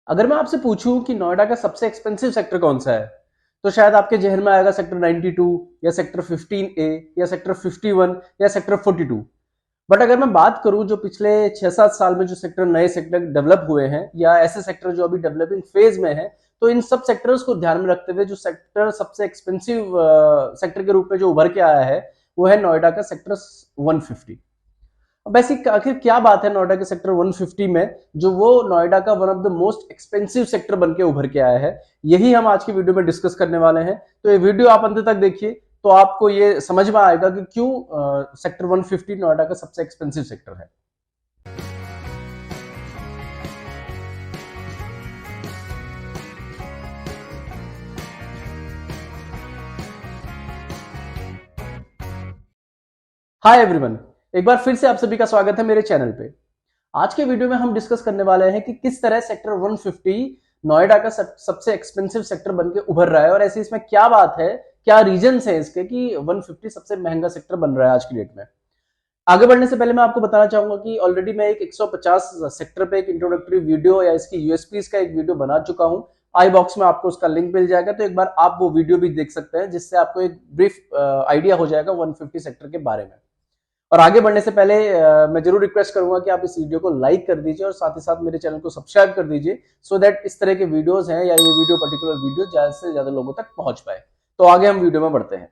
अगर मैं आपसे पूछूं कि नोएडा का सबसे एक्सपेंसिव सेक्टर कौन सा है, तो शायद आपके जहन में आएगा सेक्टर 92 या सेक्टर 15A या सेक्टर 51 या सेक्टर 42। बट अगर मैं बात करूं जो पिछले 6-7 साल में जो सेक्टर नए सेक्टर डेवलप हुए हैं या ऐसे सेक्टर जो अभी डेवलपिंग फेज में है, तो इन सब सेक्टर्स को ध्यान में रखते हुए जो सेक्टर सबसे एक्सपेंसिव सेक्टर के रूप में जो उभर के आया है वो है नोएडा का सेक्टर 150। अब ऐसी आखिर क्या बात है नोएडा के सेक्टर 150 में जो वो नोएडा का one of the most expensive sector बन के उभर के आया है, यही हम आज की वीडियो में डिस्कस करने वाले हैं। तो ये वीडियो आप अंत तक देखिए तो आपको ये समझ में आएगा कि क्यों सेक्टर 150 नोएडा का सबसे एक्सपेंसिव सेक्टर है। हाय एवरीवन, एक बार फिर से आप सभी का स्वागत है मेरे चैनल पे। आज के वीडियो में हम डिस्कस करने वाले हैं कि किस तरह सेक्टर 150 नोएडा का सबसे एक्सपेंसिव सेक्टर बनके उभर रहा है और ऐसी इसमें क्या बात है, क्या रीजंस है इसके कि 150 सबसे महंगा सेक्टर बन रहा है आज की डेट में। आगे बढ़ने से पहले मैं आपको बताना चाहूंगा कि ऑलरेडी मैं एक 150 सेक्टर पे एक इंट्रोडक्टरी वीडियो या इसकी यूएसपीज का एक वीडियो बना चुका हूं। आई बॉक्स में आपको उसका लिंक मिल जाएगा, तो एक बार आप वो वीडियो भी देख सकते हैं जिससे आपको एक ब्रीफ आइडिया हो जाएगा 150 सेक्टर के बारे में। और आगे बढ़ने से पहले मैं जरूर रिक्वेस्ट करूंगा कि आप इस वीडियो को लाइक कर दीजिए और साथ ही साथ मेरे चैनल को सब्सक्राइब कर दीजिए सो दैट इस तरह के वीडियोस हैं या ये वीडियो पर्टिकुलर वीडियो ज्यादा से ज्यादा लोगों तक पहुंच पाए। तो आगे हम वीडियो में बढ़ते हैं।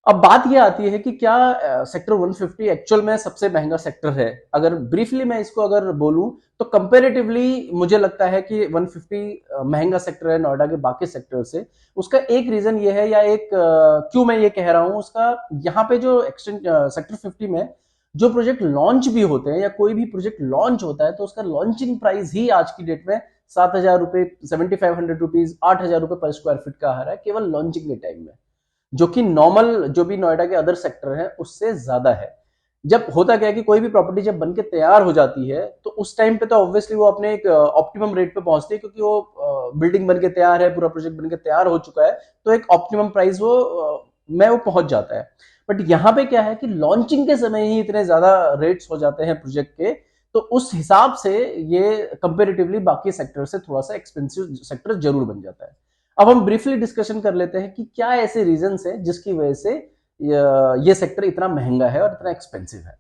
अब बात यह आती है कि क्या सेक्टर 150 एक्चुअल में सबसे महंगा सेक्टर है। अगर ब्रीफली मैं इसको अगर बोलूं तो कंपेरेटिवली मुझे लगता है कि 150 महंगा सेक्टर है नोएडा के बाकी सेक्टर से। उसका एक रीजन ये है या एक क्यों मैं ये कह रहा हूं उसका, यहाँ पे जो एक्सटेंट सेक्टर 50 में जो प्रोजेक्ट लॉन्च भी होते हैं या कोई भी प्रोजेक्ट लॉन्च होता है तो उसका लॉन्चिंग प्राइस ही आज की डेट में 7,000 रुपए, 7,500 रुपीज, 8,000 रुपए पर स्क्वायर फीट का आ रहा है केवल लॉन्चिंग के टाइम में, जो कि नॉर्मल जो भी नोएडा के अदर सेक्टर है उससे ज्यादा है। जब होता क्या है कि कोई भी प्रॉपर्टी जब बनके तैयार हो जाती है तो उस टाइम पे तो ऑब्वियसली वो अपने एक ऑप्टिमम रेट पे पहुंचती है, क्योंकि वो बिल्डिंग बनके तैयार है, पूरा प्रोजेक्ट बनके तैयार हो चुका है, तो एक ऑप्टिमम प्राइस में वो पहुंच जाता है। बट यहाँ पे क्या है कि लॉन्चिंग के समय ही इतने ज्यादा रेट्स हो जाते हैं प्रोजेक्ट के, तो उस हिसाब से ये कंपेरेटिवली बाकी सेक्टर से थोड़ा सा एक्सपेंसिव सेक्टर जरूर बन जाता है। अब हम ब्रीफली डिस्कशन कर लेते हैं कि क्या ऐसे रीजंस हैं जिसकी वजह से ये सेक्टर इतना महंगा है और इतना एक्सपेंसिव है।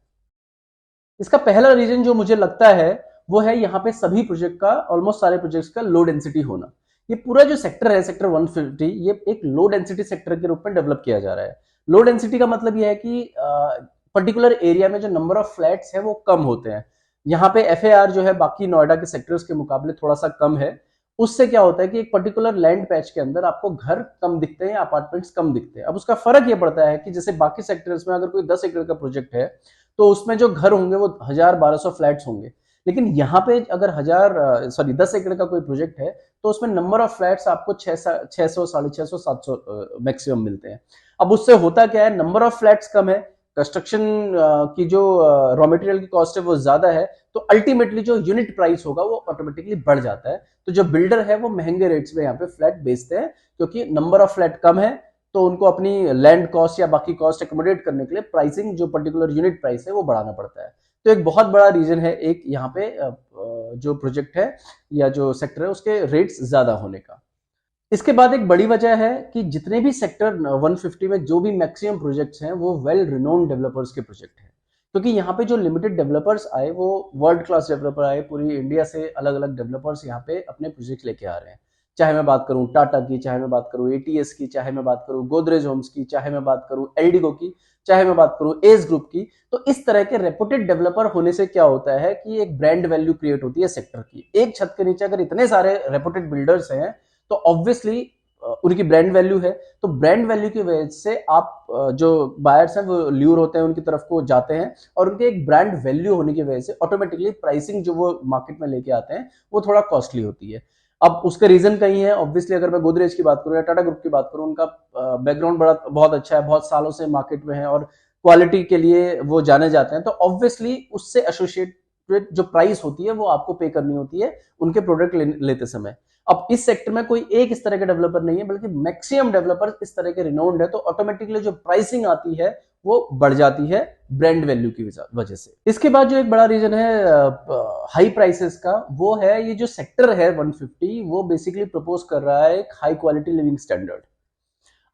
इसका पहला रीजन जो मुझे लगता है वो है यहाँ पे सभी प्रोजेक्ट का, ऑलमोस्ट सारे प्रोजेक्ट्स का लो डेंसिटी होना। ये पूरा जो सेक्टर है सेक्टर 150 ये एक लो डेंसिटी सेक्टर के रूप में डेवलप किया जा रहा है। लो डेंसिटी का मतलब यह है कि पर्टिकुलर एरिया में जो नंबर ऑफ फ्लैट्स है वो कम होते हैं। यहाँ पे एफएआर जो है बाकी नोएडा के सेक्टर्स के मुकाबले थोड़ा सा कम है। उससे क्या होता है कि एक पर्टिकुलर लैंड पैच के अंदर आपको घर कम दिखते हैं, अपार्टमेंट्स कम दिखते हैं। अब उसका फर्क ये पड़ता है कि जैसे बाकी सेक्टर्स में अगर कोई 10 एकड़ का प्रोजेक्ट है तो उसमें जो घर होंगे वो 1,000-1,200 फ्लैट्स होंगे, लेकिन यहाँ पे अगर 10 एकड़ का कोई प्रोजेक्ट है तो उसमें नंबर ऑफ फ्लैट्स आपको 600, 650, 700 मैक्सिमम मिलते हैं। अब उससे होता क्या है, नंबर ऑफ फ्लैट्स कम है, कंस्ट्रक्शन की जो रॉ मटेरियल की कॉस्ट है वो ज्यादा है, तो अल्टीमेटली जो यूनिट प्राइस होगा वो ऑटोमेटिकली बढ़ जाता है। तो जो बिल्डर है वो महंगे रेट्स में यहाँ पे फ्लैट बेचते हैं, क्योंकि नंबर ऑफ फ्लैट कम है, तो उनको अपनी लैंड कॉस्ट या बाकी कॉस्ट एकोमोडेट करने के लिए प्राइसिंग जो पर्टिकुलर यूनिट प्राइस है वो बढ़ाना पड़ता है। तो एक बहुत बड़ा रीजन है एक यहाँ पे जो प्रोजेक्ट है या जो सेक्टर है उसके रेट्स ज्यादा होने का। इसके बाद एक बड़ी वजह है कि जितने भी सेक्टर 150 में जो भी मैक्सिमम प्रोजेक्ट्स हैं वो वेल रिनोन्ड डेवलपर्स के प्रोजेक्ट हैं, क्योंकि यहाँ पे जो लिमिटेड डेवलपर्स आए वो वर्ल्ड क्लास डेवलपर आए, पूरी इंडिया से अलग अलग डेवलपर्स यहाँ पे अपने प्रोजेक्ट लेके आ रहे हैं। चाहे मैं बात करूँ टाटा की, चाहे मैं बात करूँ एटीएस की, चाहे मैं बात करूँ गोदरेज होम्स की, चाहे मैं बात करूँ एल्डिगो की, चाहे मैं बात करूँ एस ग्रुप की। तो इस तरह के रेपुटेड डेवलपर होने से क्या होता है कि एक ब्रांड वैल्यू क्रिएट होती है सेक्टर की। एक छत के नीचे अगर इतने सारे रेपुटेड बिल्डर्स हैं तो ऑब्वियसली उनकी ब्रांड वैल्यू है, तो ब्रांड वैल्यू की वजह से आप जो बायर्स हैं वो ल्यूर होते हैं, उनकी तरफ को जाते हैं, और उनके एक ब्रांड वैल्यू होने की वजह से ऑटोमेटिकली प्राइसिंग जो वो मार्केट में लेके आते हैं वो थोड़ा कॉस्टली होती है। अब उसका रीजन कहीं है, ऑब्वियसली अगर मैं गोदरेज की बात करूं या टाटा ग्रुप की बात करूं, उनका बैकग्राउंड बहुत अच्छा है, बहुत सालों से मार्केट में है और क्वालिटी के लिए वो जाने जाते हैं, तो ऑब्वियसली उससे एसोसिएट जो प्राइस होती है वो आपको पे करनी होती है उनके प्रोडक्ट लेते समय। अब इस सेक्टर में कोई एक इस तरह के डेवलपर नहीं है, बल्कि मैक्सिमम डेवलपर इस तरह के रिनाउंड है, तो ऑटोमेटिकली जो प्राइसिंग आती है वो बढ़ जाती है ब्रांड वैल्यू की वजह से। इसके बाद जो एक बड़ा रीजन है हाई प्राइसेस का, वो है ये जो सेक्टर है 150, वो बेसिकली प्रपोज कर रहा है एक हाई क्वालिटी लिविंग स्टैंडर्ड।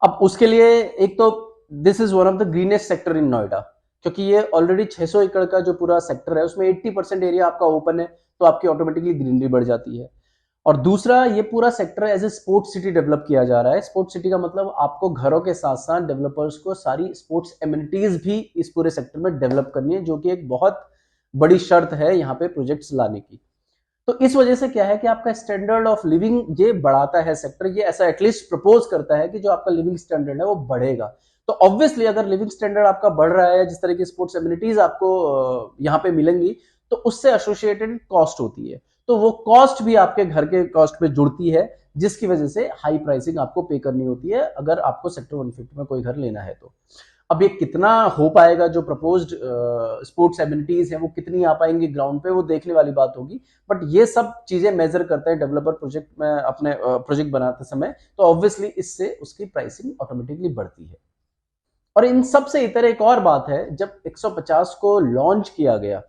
अब उसके लिए एक तो this is one of the greenest sector in Noida, क्योंकि ये ऑलरेडी 600 एकड़ का जो पूरा सेक्टर है उसमें 80% एरिया आपका ओपन है, तो आपकी ऑटोमेटिकली ग्रीनरी बढ़ जाती है। और दूसरा, ये पूरा sector as a sports city develop किया जा रहा है। स्पोर्ट्स सिटी का मतलब आपको घरों के साथ साथ डेवलपर्स को सारी स्पोर्ट्स एमिनिटीज भी इस पूरे सेक्टर में डेवलप करनी है, जो कि एक बहुत बड़ी शर्त है यहाँ पे प्रोजेक्ट्स लाने की। तो इस वजह से क्या है कि आपका स्टैंडर्ड ऑफ लिविंग ये बढ़ाता है सेक्टर, ये ऐसा एटलीस्ट प्रपोज करता है कि जो आपका लिविंग स्टैंडर्ड है वो बढ़ेगा। तो ऑब्वियसली अगर लिविंग स्टैंडर्ड आपका बढ़ रहा है, जिस तरह की स्पोर्ट्स एमिनिटीज आपको यहाँ पे मिलेंगी, तो उससे एसोसिएटेड कॉस्ट होती है, तो वो कॉस्ट भी आपके घर के कॉस्ट पे जुड़ती है, जिसकी वजह से हाई प्राइसिंग आपको पे करनी होती है अगर आपको सेक्टर 150 में कोई घर लेना है तो। अब ये कितना हो पाएगा, जो प्रपोज्ड स्पोर्ट्स एमिनिटीज है वो कितनी आ पाएंगी ग्राउंड पे, वो देखने वाली बात होगी। बट ये सब चीजें मेजर करते हैं डेवलपर प्रोजेक्ट में अपने प्रोजेक्ट बनाते समय, तो ऑब्वियसली इससे उसकी प्राइसिंग ऑटोमेटिकली बढ़ती है। और इन सब से इतर एक और बात है, जब 150 को लॉन्च किया गया,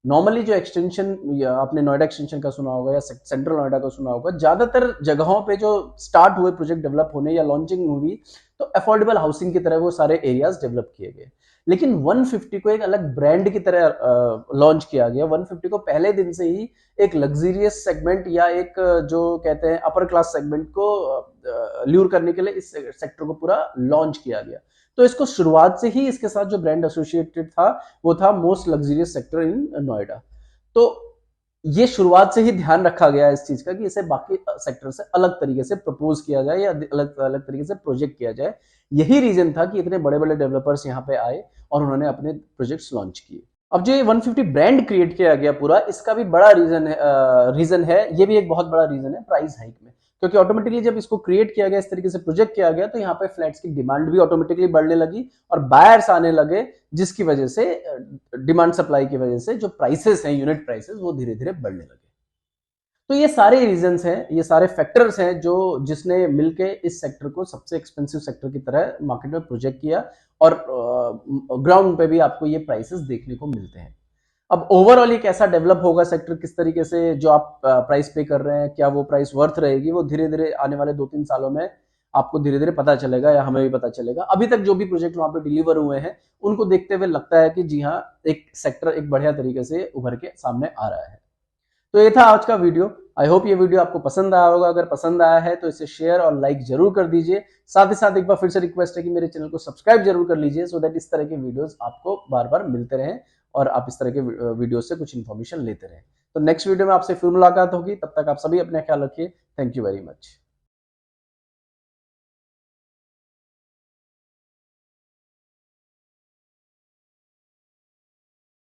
नॉर्मली जो एक्सटेंशन, या आपने नोएडा एक्सटेंशन का सुना होगा या सेंट्रल नोएडा का सुना होगा, ज्यादातर जगहों पे जो स्टार्ट हुए प्रोजेक्ट डेवलप होने या लॉन्चिंग हुई, तो अफोर्डेबल हाउसिंग की तरह वो सारे एरियाज डेवलप किए गए। लेकिन 150 को एक अलग ब्रांड की तरह लॉन्च किया गया। 150 को पहले दिन से ही एक लग्जरियस सेगमेंट या एक जो कहते हैं अपर क्लास सेगमेंट को ल्यूर करने के लिए इस सेक्टर को पूरा लॉन्च किया गया। तो इसको शुरुआत से ही इसके साथ जो ब्रांड एसोसिएटेड था वो था most luxurious sector in Noida. तो ये शुरुआत से ही ध्यान रखा गया इस चीज का कि इसे बाकी सेक्टर से अलग तरीके से प्रपोज किया जाए या अलग अलग तरीके से प्रोजेक्ट किया जाए। यही रीजन था कि इतने बड़े बड़े डेवलपर्स यहाँ पे आए और उन्होंने अपने प्रोजेक्ट्स लॉन्च किए। अब जो ये 150 ब्रांड क्रिएट किया गया पूरा, इसका भी बड़ा रीजन है, ये भी एक बहुत बड़ा रीजन है प्राइस हाइक में। क्योंकि ऑटोमेटिकली जब इसको क्रिएट किया गया, इस तरीके से प्रोजेक्ट किया गया, तो यहाँ पे फ्लैट्स की डिमांड भी ऑटोमेटिकली बढ़ने लगी और बायर्स आने लगे, जिसकी वजह से डिमांड सप्लाई की वजह से जो प्राइसेस हैं, यूनिट प्राइसेस, वो धीरे धीरे बढ़ने लगे। तो ये सारे रीजंस हैं, ये सारे फैक्टर्स हैं जो जिसने मिलके इस सेक्टर को सबसे एक्सपेंसिव सेक्टर की तरह मार्केट में प्रोजेक्ट किया, और ग्राउंड पे भी आपको ये प्राइसेस देखने को मिलते हैं। अब ओवरऑल ये कैसा डेवलप होगा सेक्टर, किस तरीके से जो आप प्राइस पे कर रहे हैं, क्या वो प्राइस वर्थ रहेगी, वो धीरे धीरे आने वाले 2-3 सालों में आपको धीरे धीरे पता चलेगा, या हमें भी पता चलेगा। अभी तक जो भी प्रोजेक्ट वहां पे डिलीवर हुए हैं, उनको देखते हुए लगता है कि जी हाँ, एक सेक्टर एक बढ़िया तरीके से उभर के सामने आ रहा है। तो ये था आज का वीडियो। आई होप ये वीडियो आपको पसंद आया होगा। अगर पसंद आया है तो इसे शेयर और लाइक जरूर कर दीजिए। साथ ही साथ एक बार फिर से रिक्वेस्ट है कि मेरे चैनल को सब्सक्राइब जरूर कर लीजिए, सो दैट इस तरह के वीडियोस आपको बार बार मिलते रहें और आप इस तरह के वीडियो से कुछ इन्फॉर्मेशन लेते रहें। तो नेक्स्ट वीडियो में आपसे फिर मुलाकात होगी, तब तक आप सभी अपना ख्याल रखिए। Thank you very much.